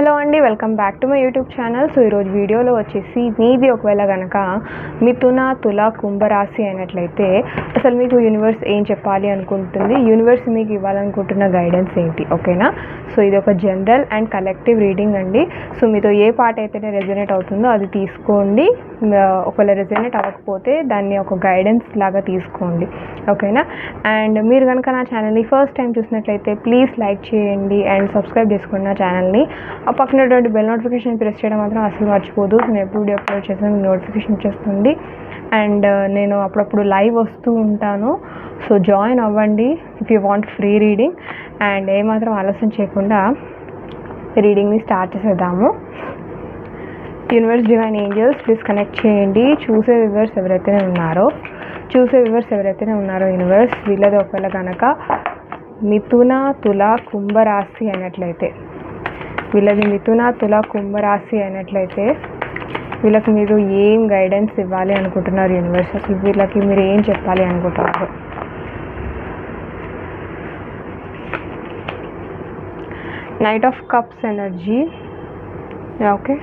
Hello అండి, welcome back to my YouTube channel. So ఈరోజు వీడియోలో వచ్చేసి మీది ఒకవేళ కనుక మిథున, తుల, కుంభరాశి అయినట్లయితే అసలు మీకు యూనివర్స్ ఏం చెప్పాలి అనుకుంటుంది, యూనివర్స్ మీకు ఇవ్వాలనుకుంటున్న గైడెన్స్ ఏంటి, ఓకేనా? సో ఇది ఒక జనరల్ అండ్ కలెక్టివ్ రీడింగ్ అండి. సో మీతో ఏ పార్ట్ అయితేనే రెజొనేట్ అవుతుందో అది తీసుకోండి. ఒకవేళ రెజొనేట్ అవ్వకపోతే దాన్ని ఒక గైడెన్స్ లాగా తీసుకోండి, ఓకేనా? అండ్ మీరు కనుక నా ఛానల్ని ఫస్ట్ టైం చూసినట్లయితే ప్లీజ్ లైక్ చేయండి అండ్ సబ్స్క్రైబ్ చేసుకోండి నా ఛానల్ని. ఆ పక్కనటువంటి బెల్ నోటిఫికేషన్ ప్రెస్ చేయడం మాత్రం అసలు మర్చిపోదు. నేను ఎప్పుడు వీడియో అప్లోడ్ చేసినా మీకు నోటిఫికేషన్ వచ్చేస్తుంది. అండ్ నేను అప్పుడప్పుడు లైవ్ వస్తూ ఉంటాను, సో జాయిన్ అవ్వండి if you want free reading. And ఏమాత్రం ఆలస్యం చేయకుండా రీడింగ్ని స్టార్ట్ చేసేద్దాము. Universe, divine angels please connect చేయండి. చూసే వ్యూవర్స్ ఎవరైతే ఉన్నారో యూనివర్స్ వీళ్ళది ఒకవేళ కనుక మిథున, తుల, కుంభరాశి అయినట్లయితే వీళ్ళకి మీరు ఏం గైడెన్స్ ఇవ్వాలి అనుకుంటున్నారు యూనివర్స్? అసలు వీళ్ళకి మీరు ఏం చెప్పాలి అనుకుంటున్నారు? Knight of cups energy, okay.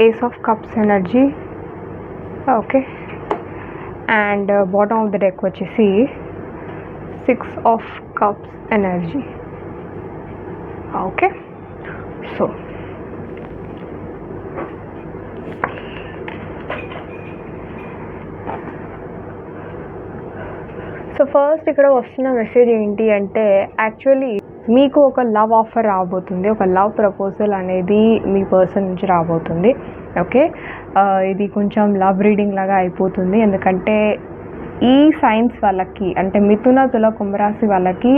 Ace of cups energy, okay. And bottom of the deck వచ్చేసి 6 of cups energy, okay. So first ఇక్కడ వస్తున్న మెసేజ్ ఏంటి అంటే, యాక్చువల్లీ మీకు ఒక లవ్ ఆఫర్ రాబోతుంది, ఒక లవ్ ప్రపోజల్ అనేది మీ పర్సన్ నుంచి రాబోతుంది, ఓకే. ఇది కొంచెం లవ్ రీడింగ్ లాగా అయిపోతుంది, ఎందుకంటే ఈ సైన్స్ వాళ్ళకి అంటే మిథున, తుల, కుంభరాశి వాళ్ళకి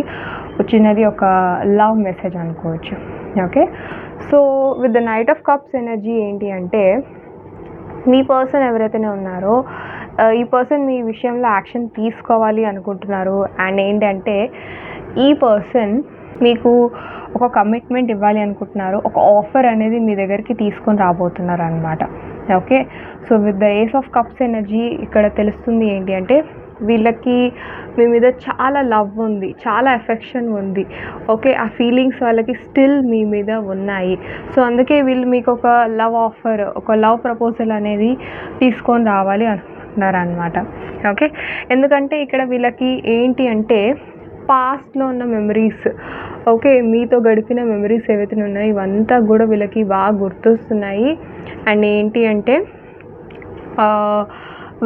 వచ్చినది ఒక లవ్ మెసేజ్ అనుకోవచ్చు, okay. So with the night of cups energy ఏంటి అంటే, మీ పర్సన్ ఎవరైతే ఉన్నారో ఈ పర్సన్ మీ విషయంలో యాక్షన్ తీసుకోవాలి అనుకుంటున్నారు. అండ్ ఏంటంటే ఈ పర్సన్ మీకు ఒక కమిట్మెంట్ ఇవ్వాలి అనుకుంటున్నారు, ఒక ఆఫర్ అనేది మీ దగ్గరికి తీసుకొని రాబోతున్నారు అనమాట, okay. So with the ace of cups energy ఇక్కడ తెలుస్తుంది ఏంటి అంటే, వీళ్ళకి మీ మీద చాలా లవ్ ఉంది, చాలా ఎఫెక్షన్ ఉంది, ఓకే. ఆ ఫీలింగ్స్ వాళ్ళకి స్టిల్ మీ మీద ఉన్నాయి. సో అందుకే వీళ్ళు మీకు ఒక లవ్ ఆఫర్, ఒక లవ్ ప్రపోజల్ అనేది తీసుకొని రావాలి అనుకుంటున్నారు అనమాట, ఓకే. ఎందుకంటే ఇక్కడ వీళ్ళకి ఏంటి అంటే పాస్ట్లో ఉన్న మెమరీస్, ఓకే, మీతో గడిపిన మెమరీస్ ఏవైతే ఉన్నాయో ఇవంతా కూడా వీళ్ళకి బాగా గుర్తొస్తున్నాయి. అండ్ ఏంటి అంటే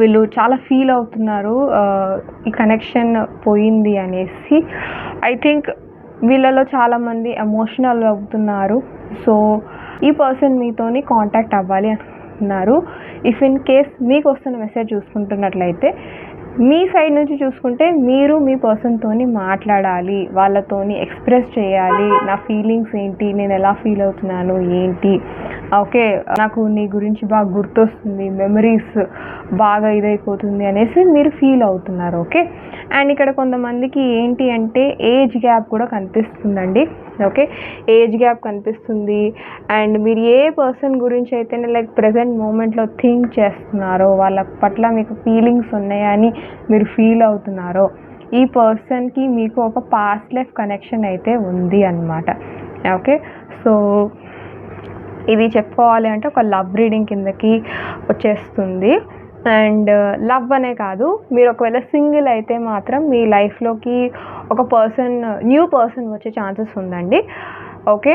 వీళ్ళు చాలా ఫీల్ అవుతున్నారు ఈ కనెక్షన్ పోయింది అనేసి. ఐ థింక్ వీళ్ళలో చాలామంది ఎమోషనల్ అవుతున్నారు. సో ఈ పర్సన్ మీతోని కాంటాక్ట్ అవ్వాలి అనుకుంటున్నారు. ఇఫ్ ఇన్ కేస్ మీకు వస్తున్న మెసేజ్ చూసుకుంటున్నట్లయితే, మీ సైడ్ నుంచి చూసుకుంటే మీరు మీ పర్సన్తోని మాట్లాడాలి, వాళ్ళతోని ఎక్స్ప్రెస్ చేయాలి, నా ఫీలింగ్స్ ఏంటి, నేను ఎలా ఫీల్ అవుతున్నాను ఏంటి, ఓకే, నాకు నీ గురించి బాగా గుర్తొస్తుంది, మెమరీస్ బాగా ఇదైపోతుంది అనేసి మీరు ఫీల్ అవుతున్నారు, ఓకే. అండ్ ఇక్కడ కొంతమందికి ఏంటి అంటే ఏజ్ గ్యాప్ కూడా కనిపిస్తుందండి, ఓకే. ఏజ్ గ్యాప్ కనిపిస్తుంది. అండ్ మీరు ఏ పర్సన్ గురించి అయితేనే లైక్ ప్రజెంట్ మూమెంట్లో థింక్ చేస్తున్నారో, వాళ్ళ పట్ల మీకు ఫీలింగ్స్ ఉన్నాయని మీరు ఫీల్ అవుతున్నారో, ఈ పర్సన్కి మీకు ఒక పాస్ట్ లైఫ్ కనెక్షన్ అయితే ఉంది అన్నమాట, ఓకే. సో ఇది చెప్పుకోవాలి అంటే ఒక లవ్ రీడింగ్ కిందకి వచ్చేస్తుంది. అండ్ లవ్ అనే కాదు, మీరు ఒకవేళ సింగిల్ అయితే మాత్రం మీ లైఫ్లోకి ఒక న్యూ పర్సన్ వచ్చే ఛాన్సెస్ ఉందండి, ఓకే.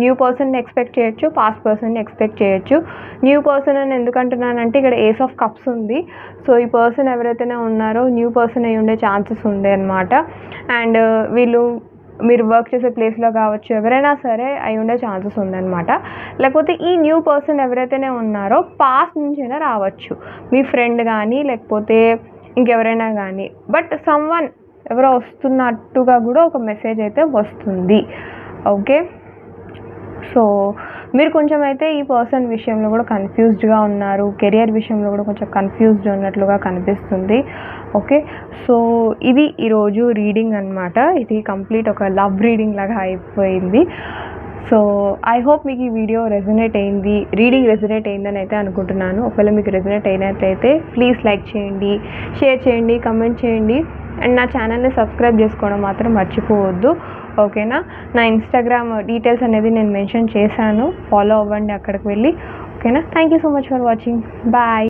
న్యూ పర్సన్ని ఎక్స్పెక్ట్ చేయొచ్చు, పాస్ట్ పర్సన్ని ఎక్స్పెక్ట్ చేయొచ్చు. న్యూ పర్సన్ అని ఎందుకు అంటున్నానంటే ఇక్కడ ఏస్ ఆఫ్ కప్స్ ఉంది. సో ఈ పర్సన్ ఎవరైతే ఉన్నారో న్యూ పర్సన్ అయి ఉండే ఛాన్సెస్ ఉంది అనమాట. అండ్ వీళ్ళు మీరు వర్క్ చేసే ప్లేస్లో కావచ్చు, ఎవరైనా సరే అయి ఉండే ఛాన్సెస్ ఉందన్నమాట. లేకపోతే ఈ న్యూ పర్సన్ ఎవరైతే ఉన్నారో పాస్ట్ నుంచైనా రావచ్చు, మీ ఫ్రెండ్ కానీ లేకపోతే ఇంకెవరైనా కానీ. బట్ సమ్వన్ ఎవరో వస్తున్నట్టుగా కూడా ఒక మెసేజ్ అయితే వస్తుంది, ఓకే. సో మీరు కొంచెం అయితే ఈ పర్సన్ విషయంలో కూడా కన్ఫ్యూజ్డ్గా ఉన్నారు, కెరియర్ విషయంలో కూడా కొంచెం కన్ఫ్యూజ్డ్ ఉన్నట్లుగా కనిపిస్తుంది, ఓకే. సో ఇది ఈరోజు రీడింగ్ అనమాట. ఇది కంప్లీట్ ఒక లవ్ రీడింగ్ లాగా అయిపోయింది. సో ఐ హోప్ మీకు ఈ వీడియో రెజొనేట్ అయింది, రీడింగ్ రెజొనేట్ అయిందని అయితే అనుకుంటున్నాను. ఒకవేళ మీకు రెజొనేట్ అయినట్లయితే ప్లీజ్ లైక్ చేయండి, షేర్ చేయండి, కమెంట్ చేయండి. అండ్ నా ఛానల్ని సబ్స్క్రైబ్ చేసుకోవడం మాత్రం మర్చిపోవద్దు, ఓకేనా. నా ఇన్స్టాగ్రామ్ డీటెయిల్స్ అనేది నేను మెన్షన్ చేశాను, ఫాలో అవ్వండి అక్కడికి వెళ్ళి. ఓకేనా. Thank you so much for watching. Bye.